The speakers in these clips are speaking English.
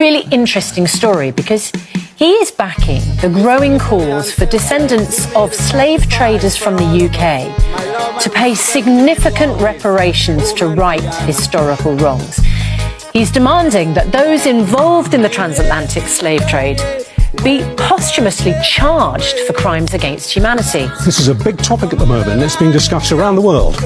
Really interesting story because he is backing the growing calls for descendants of slave traders from the UK to pay significant reparations to right historical wrongs. He's demanding that those involved in the transatlantic slave trade be posthumously charged for crimes against humanity. This is a big topic at the moment and it's being discussed around the world.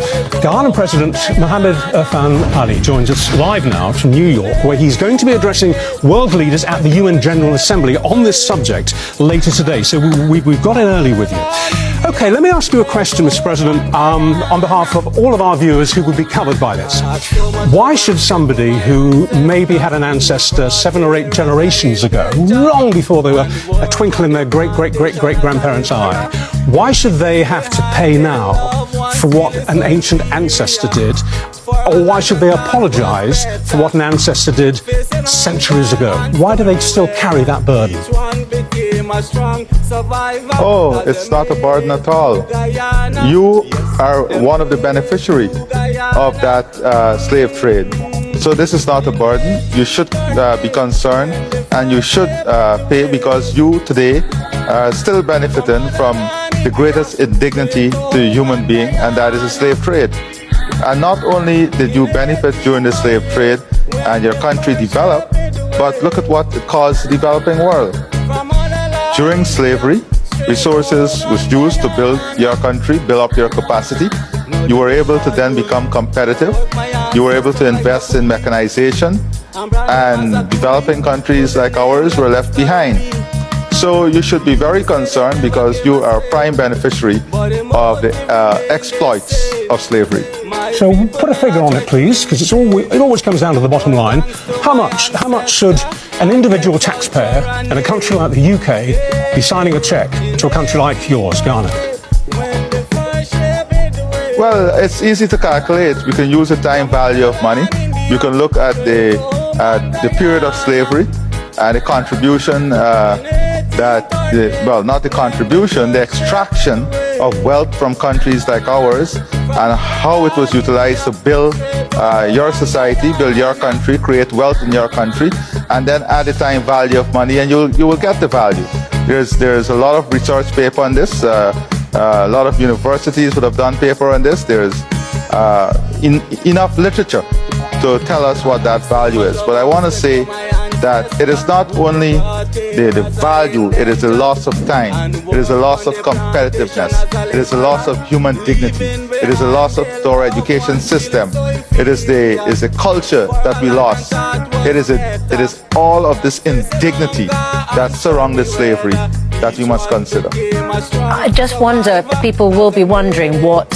Guyana President Mohamed Irfan Ali joins us live now from New York, where he's going to be addressing world leaders at the UN General Assembly on this subject later today. So we've got in early with you. Okay, let me ask you a question, Mr. President, on behalf of all of our viewers who would be covered by this. Why should somebody who maybe had an ancestor 7 or 8 generations ago, long before they were a twinkle in their great-great-great-grandparents' eye, why should they have to pay now for what an ancient ancestor did? Or why should they apologise for what an ancestor did centuries ago? Why do they still carry that burden? Oh, it's not a burden at all. You are one of the beneficiaries of that slave trade. So this is not a burden. You should be concerned and you should pay, because you today are still benefiting from the greatest indignity to a human being, and that is the slave trade. And not only did you benefit during the slave trade and your country developed, but look at what it caused the developing world. During slavery, resources was used to build your country, build up your capacity. You were able to then become competitive. You were able to invest in mechanization, and developing countries like ours were left behind. So you should be very concerned, because you are a prime beneficiary of the exploits of slavery. So put a figure on it, please, because it always comes down to the bottom line. How much should an individual taxpayer in a country like the UK be signing a cheque to a country like yours, Ghana? Well, it's easy to calculate. You can use the time value of money. You can look at the period of slavery and the contribution not the contribution, the extraction of wealth from countries like ours, and how it was utilized to build your society, build your country, create wealth in your country, and then add the time value of money, and you will get the value. There's a lot of research paper on this. A lot of universities would have done paper on this. There's enough literature to tell us what that value is. But I want to say that it is not only the value, it is the loss of time, it is a loss of competitiveness, it is a loss of human dignity, it is a loss of our education system, it is the culture that we lost, it is all of this indignity that surrounded slavery that we must consider. I just wonder, people will be wondering what,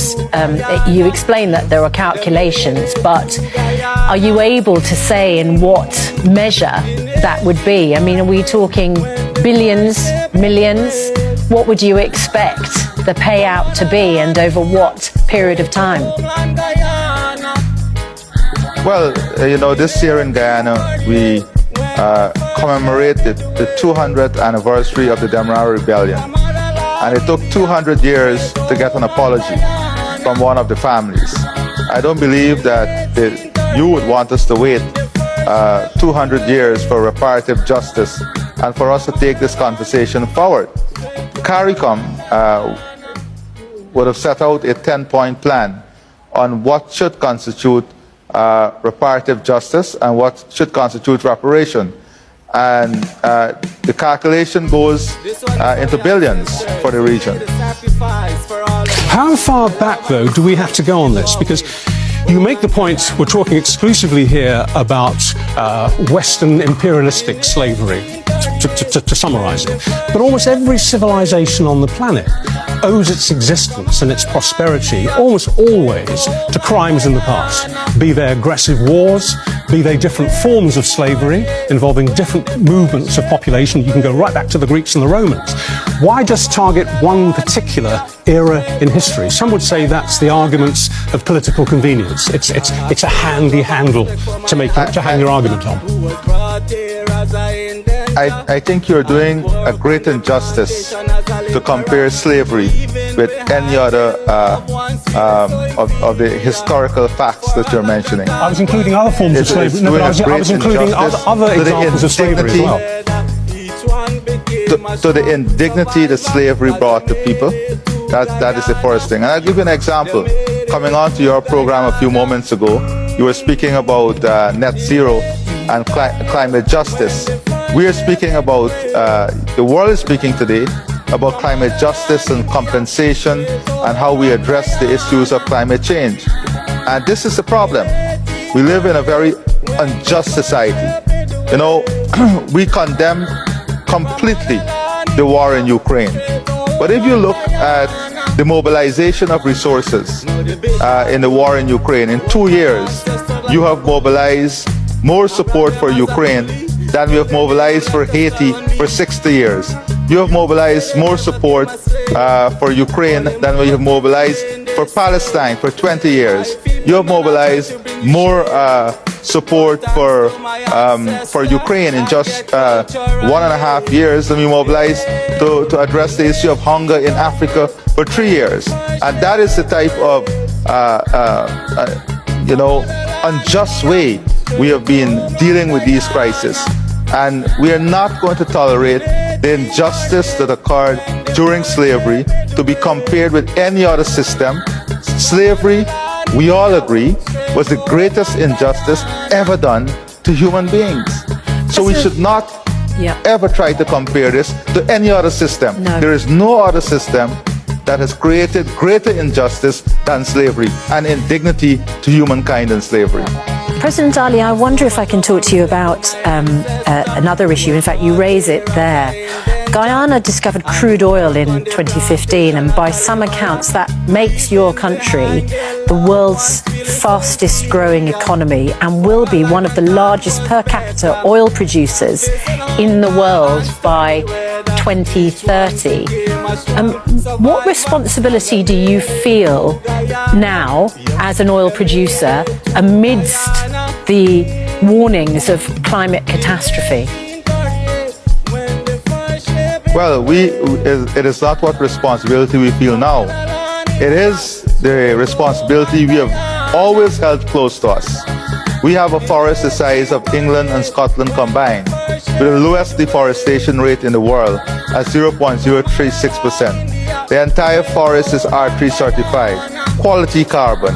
you explain that there are calculations, but are you able to say in what measure that would be? I mean, are we talking billions, millions? What would you expect the payout to be, and over what period of time? Well, this year in Guyana, we commemorate the 200th anniversary of the Demerara Rebellion. And it took 200 years to get an apology from one of the families. I don't believe that you would want us to wait 200 years for reparative justice and for us to take this conversation forward. CARICOM would have set out a 10-point plan on what should constitute reparative justice and what should constitute reparation. And the calculation goes into billions for the region. How far back, though, do we have to go on this? Because you make the point, we're talking exclusively here about Western imperialistic slavery, to summarize it. But almost every civilization on the planet owes its existence and its prosperity almost always to crimes in the past, be they aggressive wars, be they different forms of slavery involving different movements of population. You can go right back to the Greeks and the Romans. Why just target one particular era in history? Some would say that's the arguments of political convenience. It's a handy handle to hang your argument on. I think you're doing a great injustice to to compare slavery with any other of the historical facts that you're mentioning. I was including other forms of slavery. No, but I was including other examples of slavery as well. To the indignity that slavery brought to people. That is the first thing. And I'll give you an example. Coming on to your program a few moments ago, you were speaking about net zero and climate justice. We are speaking about, the world is speaking today about climate justice and compensation and how we address the issues of climate change. And this is the problem. We live in a very unjust society. You know, we condemn completely the war in Ukraine. But if you look at the mobilization of resources in the war in Ukraine, in 2 years, you have mobilized more support for Ukraine than we have mobilized for Haiti for 60 years. You have mobilized more support for Ukraine than we have mobilized for Palestine for 20 years. You have mobilized more support for Ukraine in just 1.5 years than we mobilized to address the issue of hunger in Africa for 3 years. And that is the type of unjust way we have been dealing with these crises. And we are not going to tolerate the injustice that occurred during slavery to be compared with any other system. Slavery, we all agree, was the greatest injustice ever done to human beings. So we should not ever try to compare this to any other system. No. There is no other system that has created greater injustice than slavery and indignity to humankind in slavery. President Ali, I wonder if I can talk to you about another issue. In fact, you raise it there. Guyana discovered crude oil in 2015, and by some accounts that makes your country the world's fastest growing economy and will be one of the largest per capita oil producers in the world by 2030. What responsibility do you feel now as an oil producer amidst the warnings of climate catastrophe? Well, it is not what responsibility we feel now. It is the responsibility we have always held close to us. We have a forest the size of England and Scotland combined, with the lowest deforestation rate in the world at 0.036%. The entire forest is R3 certified, quality carbon,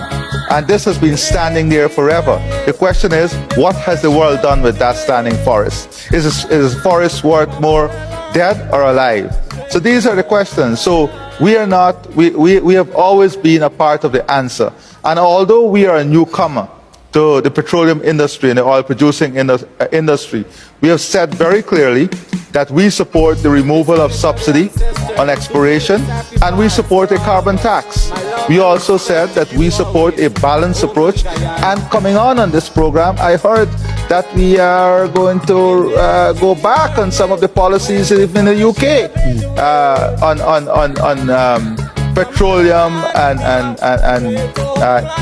and this has been standing there forever. The question is, what has the world done with that standing forest? Is forest worth more dead or alive? So these are the questions. So we are not, we have always been a part of the answer. And although we are a newcomer to the petroleum industry and the oil producing industry, we have said very clearly that we support the removal of subsidy on exploration and we support a carbon tax. We also said that we support a balanced approach, and coming on this program, I heard that we are going to go back on some of the policies in the UK on petroleum and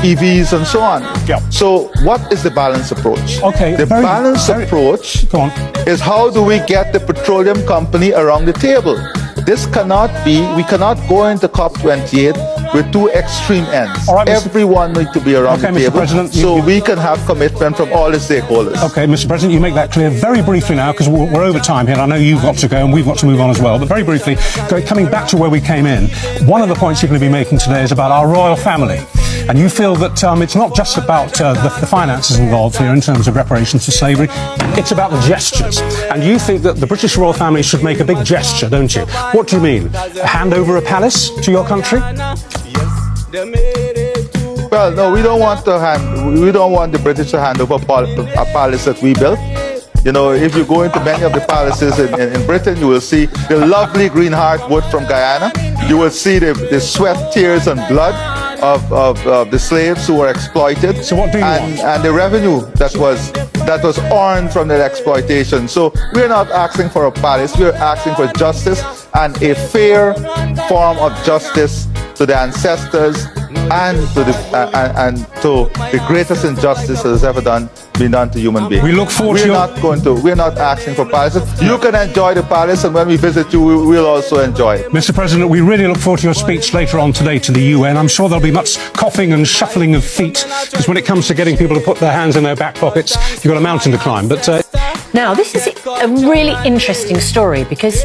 EVs and so on. Yeah. So what is the balanced approach? Okay, the balanced approach is how do we get the petroleum company around the table? This cannot be, we cannot go into COP28 with two extreme ends. All right, everyone needs to be around the table so we can have commitment from all the stakeholders. Okay, Mr. President, you make that clear very briefly now, because we're over time here. I know you've got to go and we've got to move on as well. But very briefly, coming back to where we came in, one of the points you're going to be making today is about our royal family. And you feel that it's not just about the finances involved here in terms of reparations for slavery, it's about the gestures. And you think that the British royal family should make a big gesture, don't you? What do you mean? Hand over a palace to your country? Well, no, we don't want the British to hand over a palace that we built. You know, if you go into many of the palaces in Britain, you will see the lovely green heartwood from Guyana. You will see the sweat, tears, and blood of the slaves who were exploited. So what do you want? And the revenue that was earned from that exploitation. So we're not asking for a palace. We're asking for justice and a fair form of justice to the ancestors and to the greatest injustice that has ever done being done to human beings. We look forward to We're not asking for palaces. You can enjoy the palace, and when we visit you, we'll also enjoy it. Mr. President, we really look forward to your speech later on today to the UN. I'm sure there'll be much coughing and shuffling of feet, because when it comes to getting people to put their hands in their back pockets, you've got a mountain to climb. But Now, this is a really interesting story because